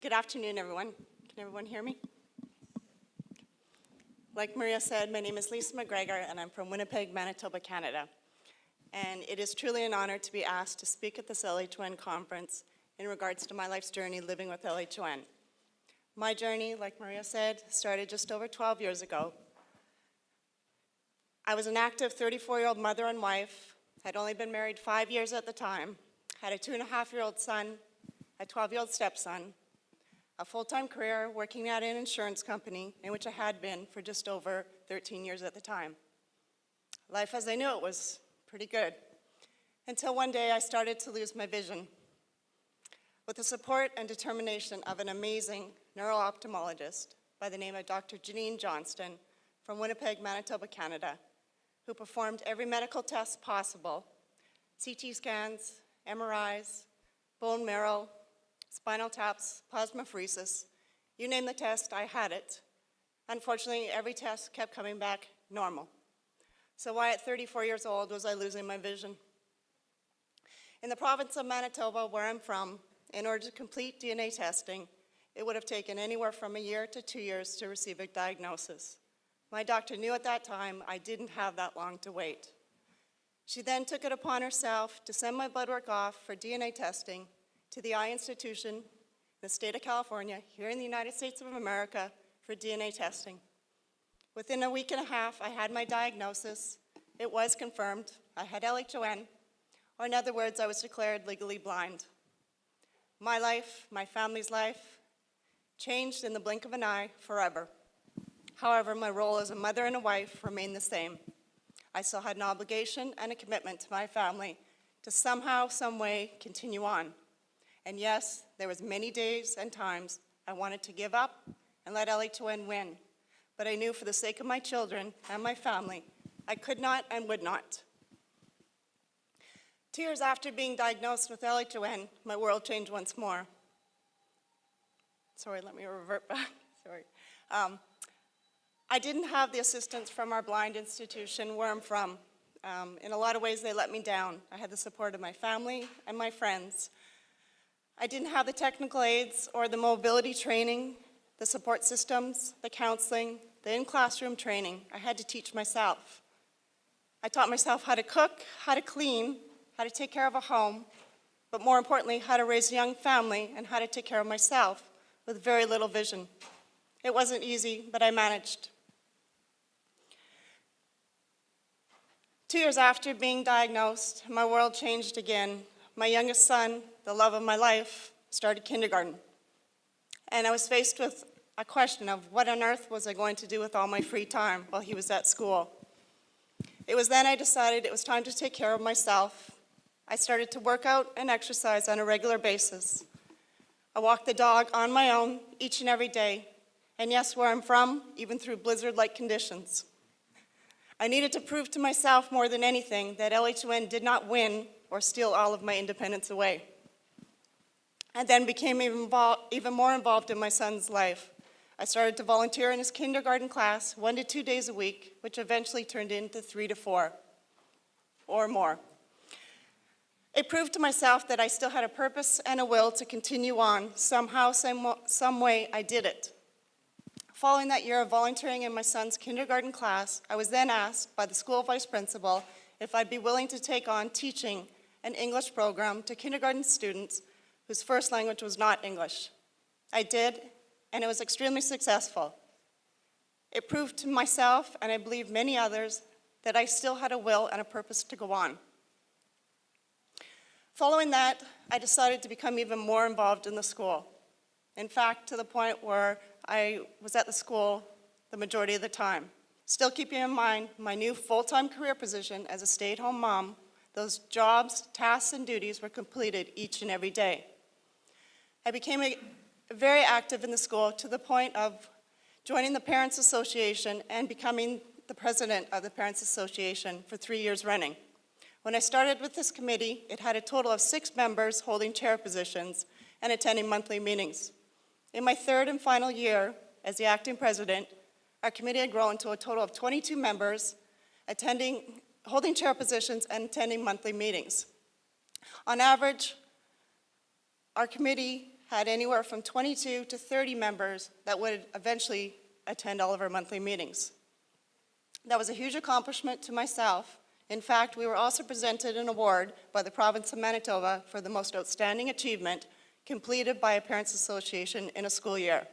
Good afternoon, everyone. Can everyone hear me? Like Maria said, my name is Lisa MacGregor, and I'm from Winnipeg, Manitoba, Canada. And it is truly an honor to be asked to speak at this LH1 conference in regards to my life's journey living with LH1. My journey, like Maria said, started just over 12 years ago. I was an active 34-year-old mother and wife, had only been married 5 years at the time, had a 2.5-year-old son, a 12-year-old stepson, a full-time career working at an insurance company in which I had been for just over 13 years at the time. Life as I knew it was pretty good, until one day I started to lose my vision. With the support and determination of an amazing neuro-ophthalmologist by the name of Dr. Janine Johnston from Winnipeg, Manitoba, Canada, who performed every medical test possible, CT scans, MRIs, bone marrow, spinal taps, plasmapheresis, you name the test, I had it. Unfortunately, every test kept coming back normal. So why at 34 years old was I losing my vision? In the province of Manitoba, where I'm from, in order to complete DNA testing, it would have taken anywhere from a year to 2 years to receive a diagnosis. My doctor knew at that time I didn't have that long to wait. She then took it upon herself to send my blood work off for DNA testing to the eye institution in the state of California, here in the United States of America, for DNA testing. Within a week and a half, I had my diagnosis. It was confirmed. I had LHON, or in other words, I was declared legally blind. My life, my family's life, changed in the blink of an eye forever. However, my role as a mother and a wife remained the same. I still had an obligation and a commitment to my family to somehow, some way, continue on. And yes, there was many days and times I wanted to give up and let LHON win. But I knew for the sake of my children and my family, I could not and would not. 2 years after being diagnosed with LHON, my world changed once more. Sorry, let me revert back. Sorry. I didn't have the assistance from our blind institution where I'm from. In a lot of ways, they let me down. I had the support of my family and my friends. I didn't have the technical aids or the mobility training, the support systems, the counseling, the in-classroom training. I had to teach myself. I taught myself how to cook, how to clean, how to take care of a home, but more importantly, how to raise a young family and how to take care of myself with very little vision. It wasn't easy, but I managed. 2 years after being diagnosed, my world changed again. My youngest son, the love of my life, started kindergarten. And I was faced with a question of what on earth was I going to do with all my free time while he was at school. It was then I decided it was time to take care of myself. I started to work out and exercise on a regular basis. I walked the dog on my own each and every day. And yes, where I'm from, even through blizzard-like conditions. I needed to prove to myself more than anything that LHON did not win or steal all of my independence away. I then became even more involved in my son's life. I started to volunteer in his kindergarten class 1 to 2 days a week, which eventually turned into 3 to 4 or more. It proved to myself that I still had a purpose and a will to continue on. Somehow, some way, I did it. Following that year of volunteering in my son's kindergarten class, I was then asked by the school vice principal if I'd be willing to take on teaching an English program to kindergarten students whose first language was not English. I did, and it was extremely successful. It proved to myself, and I believe many others, that I still had a will and a purpose to go on. Following that, I decided to become even more involved in the school. In fact, to the point where I was at the school the majority of the time. Still keeping in mind my new full-time career position as a stay-at-home mom, those jobs, tasks, and duties were completed each and every day. I became very active in the school to the point of joining the Parents Association and becoming the president of the Parents Association for 3 years running. When I started with this committee, it had a total of 6 members holding chair positions and attending monthly meetings. In my third and final year as the acting president, our committee had grown to a total of 22 members holding chair positions and attending monthly meetings. On average, our committee had anywhere from 22 to 30 members that would eventually attend all of our monthly meetings. That was a huge accomplishment to myself. In fact, we were also presented an award by the province of Manitoba for the most outstanding achievement completed by a parents' association in a school year.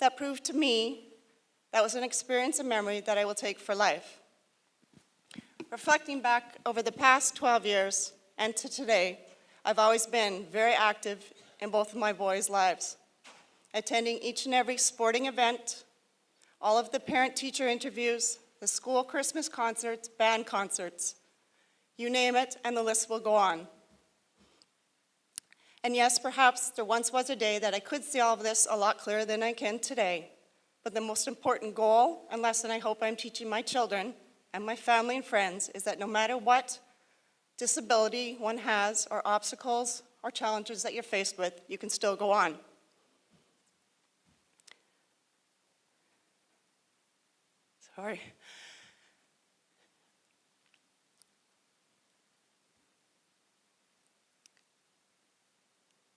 That proved to me that was an experience and memory that I will take for life. Reflecting back over the past 12 years and to today, I've always been very active in both of my boys' lives, attending each and every sporting event, all of the parent-teacher interviews, the school Christmas concerts, band concerts, you name it, and the list will go on. And yes, perhaps there once was a day that I could see all of this a lot clearer than I can today, but the most important goal and lesson I hope I'm teaching my children and my family and friends is that no matter what disability one has, or obstacles or challenges that you're faced with, you can still go on. Sorry.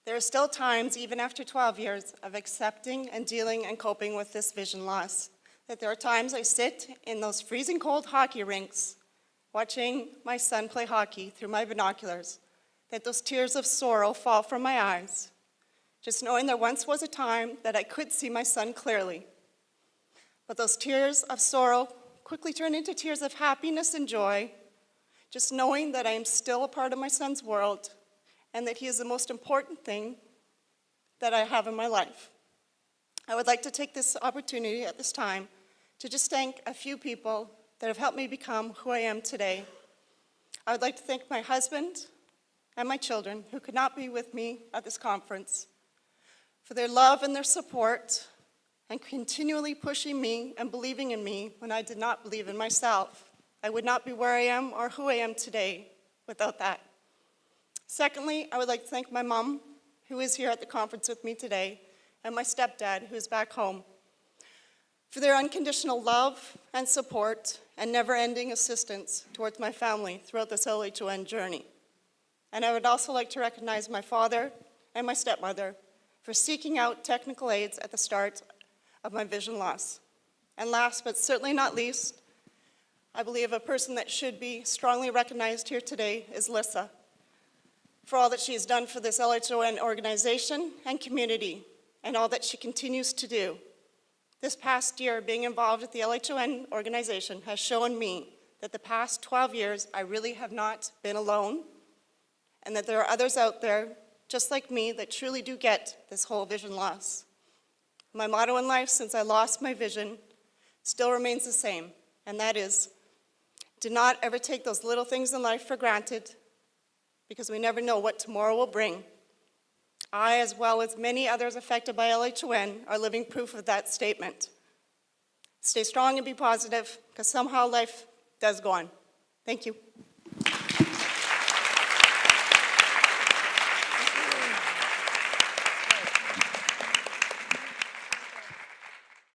There are still times, even after 12 years, of accepting and dealing and coping with this vision loss. That there are times I sit in those freezing cold hockey rinks, watching my son play hockey through my binoculars, that those tears of sorrow fall from my eyes, just knowing there once was a time that I could see my son clearly. But those tears of sorrow quickly turn into tears of happiness and joy, just knowing that I am still a part of my son's world and that he is the most important thing that I have in my life. I would like to take this opportunity at this time to just thank a few people that have helped me become who I am today. I would like to thank my husband and my children, who could not be with me at this conference, for their love and their support and continually pushing me and believing in me when I did not believe in myself. I would not be where I am or who I am today without that. Secondly, I would like to thank my mom, who is here at the conference with me today, and my stepdad, who is back home, for their unconditional love and support and never-ending assistance towards my family throughout this LHON journey. And I would also like to recognize my father and my stepmother for seeking out technical aids at the start of my vision loss. And last but certainly not least, I believe a person that should be strongly recognized here today is Lissa, for all that she has done for this LHON organization and community, and all that she continues to do. This past year, being involved with the LHON organization has shown me that the past 12 years, I really have not been alone, and that there are others out there, just like me, that truly do get this whole vision loss. My motto in life since I lost my vision still remains the same, and that is, do not ever take those little things in life for granted, because we never know what tomorrow will bring. I, as well as many others affected by LHON, are living proof of that statement. Stay strong and be positive, because somehow life does go on. Thank you.